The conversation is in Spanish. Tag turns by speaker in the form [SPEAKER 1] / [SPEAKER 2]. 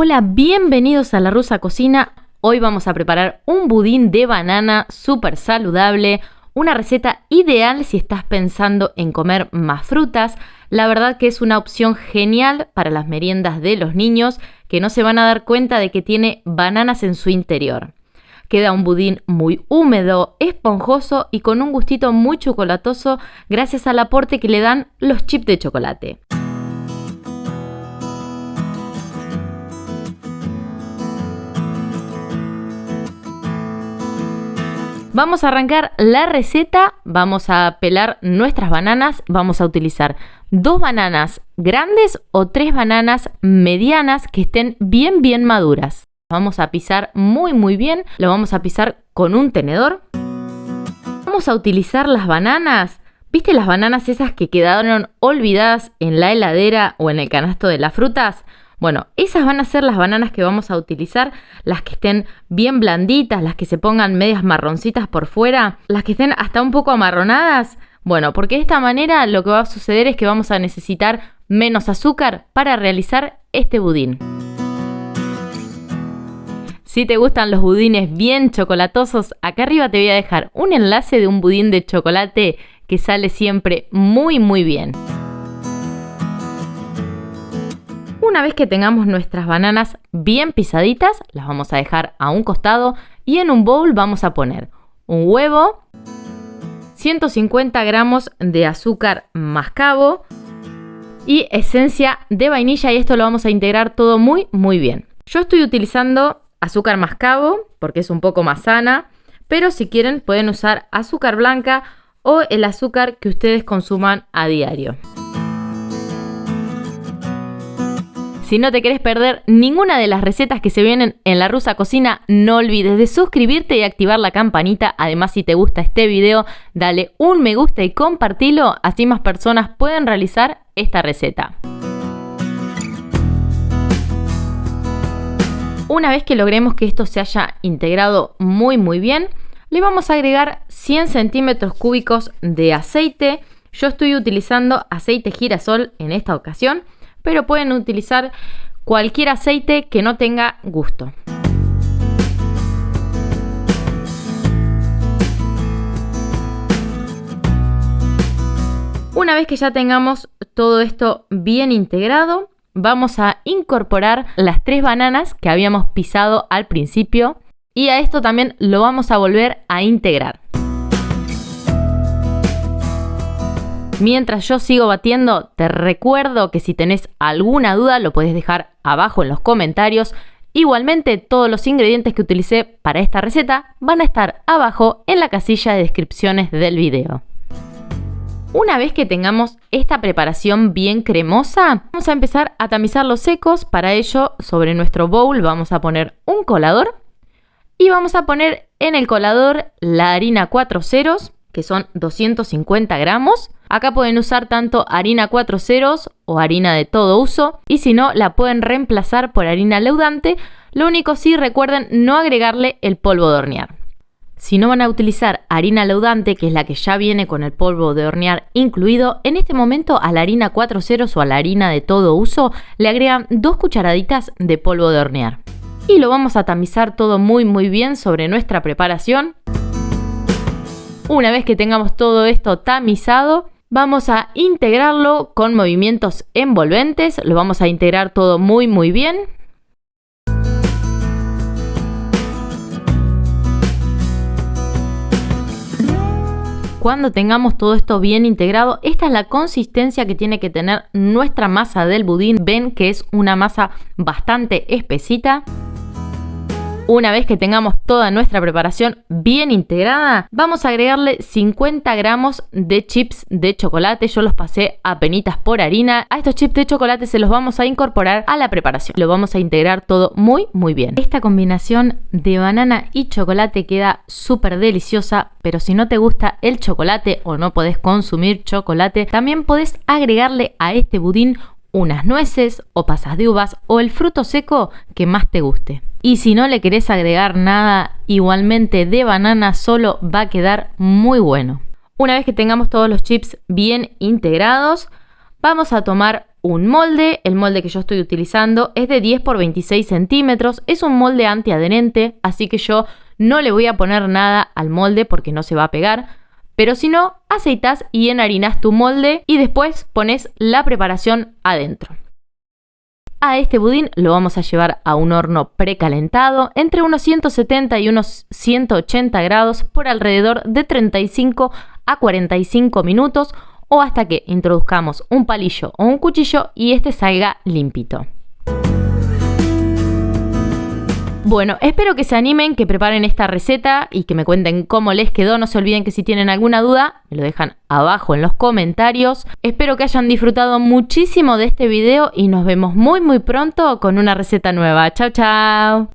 [SPEAKER 1] Hola, bienvenidos a La Rusa Cocina. Hoy vamos a preparar un budín de banana súper saludable, una receta ideal si estás pensando en comer más frutas. La verdad que es una opción genial para las meriendas de los niños que no se van a dar cuenta de que tiene bananas en su interior. Queda un budín muy húmedo, esponjoso y con un gustito muy chocolatoso gracias al aporte que le dan los chips de chocolate. Vamos a arrancar la receta, vamos a pelar nuestras bananas, vamos a utilizar 2 bananas grandes o 3 bananas medianas que estén bien maduras. Vamos a pisar muy bien, lo vamos a pisar con un tenedor. Vamos a utilizar las bananas, ¿viste las bananas esas que quedaron olvidadas en la heladera o en el canasto de las frutas? Bueno, esas van a ser las bananas que vamos a utilizar, las que estén bien blanditas, las que se pongan medias marroncitas por fuera, las que estén hasta un poco amarronadas. Bueno, porque de esta manera lo que va a suceder es que vamos a necesitar menos azúcar para realizar este budín. Si te gustan los budines bien chocolatosos, acá arriba te voy a dejar un enlace de un budín de chocolate que sale siempre muy bien. Una vez que tengamos nuestras bananas bien pisaditas, las vamos a dejar a un costado y en un bowl vamos a poner un huevo, 150 gramos de azúcar mascabo y esencia de vainilla, y esto lo vamos a integrar todo muy bien. Yo estoy utilizando azúcar mascabo porque es un poco más sana, pero si quieren pueden usar azúcar blanca o el azúcar que ustedes consuman a diario. Si no te querés perder ninguna de las recetas que se vienen en La Rusa Cocina, no olvides de suscribirte y activar la campanita. Además, si te gusta este video, dale un me gusta y compartilo, así más personas pueden realizar esta receta. Una vez que logremos que esto se haya integrado muy bien, le vamos a agregar 100 centímetros cúbicos de aceite. Yo estoy utilizando aceite girasol en esta ocasión, pero pueden utilizar cualquier aceite que no tenga gusto. Una vez que ya tengamos todo esto bien integrado, vamos a incorporar las 3 bananas que habíamos pisado al principio y a esto también lo vamos a volver a integrar. Mientras yo sigo batiendo, te recuerdo que si tenés alguna duda lo podés dejar abajo en los comentarios. Igualmente, todos los ingredientes que utilicé para esta receta van a estar abajo en la casilla de descripciones del video. Una vez que tengamos esta preparación bien cremosa, vamos a empezar a tamizar los secos. Para ello, sobre nuestro bowl vamos a poner un colador y vamos a poner en el colador la harina 4 ceros, que son 250 gramos. Acá pueden usar tanto harina 4 ceros o harina de todo uso, y si no, la pueden reemplazar por harina leudante. Lo único sí, recuerden no agregarle el polvo de hornear. Si no van a utilizar harina leudante, que es la que ya viene con el polvo de hornear incluido, en este momento a la harina 4 ceros o a la harina de todo uso le agregan 2 cucharaditas de polvo de hornear. Y lo vamos a tamizar todo muy bien sobre nuestra preparación. Una vez que tengamos todo esto tamizado, vamos a integrarlo con movimientos envolventes. Lo vamos a integrar todo muy bien. Cuando tengamos todo esto bien integrado, esta es la consistencia que tiene que tener nuestra masa del budín. Ven que es una masa bastante espesita. Una vez que tengamos toda nuestra preparación bien integrada, vamos a agregarle 50 gramos de chips de chocolate. Yo los pasé a penitas por harina. A estos chips de chocolate se los vamos a incorporar a la preparación. Lo vamos a integrar todo muy bien. Esta combinación de banana y chocolate queda súper deliciosa, pero si no te gusta el chocolate o no podés consumir chocolate, también podés agregarle a este budín unas nueces o pasas de uvas o el fruto seco que más te guste. Y si no le querés agregar nada, igualmente de banana solo va a quedar muy bueno. Una vez que tengamos todos los chips bien integrados, vamos a tomar un molde. El molde que yo estoy utilizando es de 10 por 26 centímetros. Es un molde antiadherente, así que yo no le voy a poner nada al molde porque no se va a pegar. Pero si no, aceitas y enharinas tu molde y después pones la preparación adentro. A este budín lo vamos a llevar a un horno precalentado entre unos 170 y unos 180 grados por alrededor de 35 a 45 minutos o hasta que introduzcamos un palillo o un cuchillo y este salga limpito. Bueno, espero que se animen, que preparen esta receta y que me cuenten cómo les quedó. No se olviden que si tienen alguna duda, me lo dejan abajo en los comentarios. Espero que hayan disfrutado muchísimo de este video y nos vemos muy pronto con una receta nueva. Chao, chao.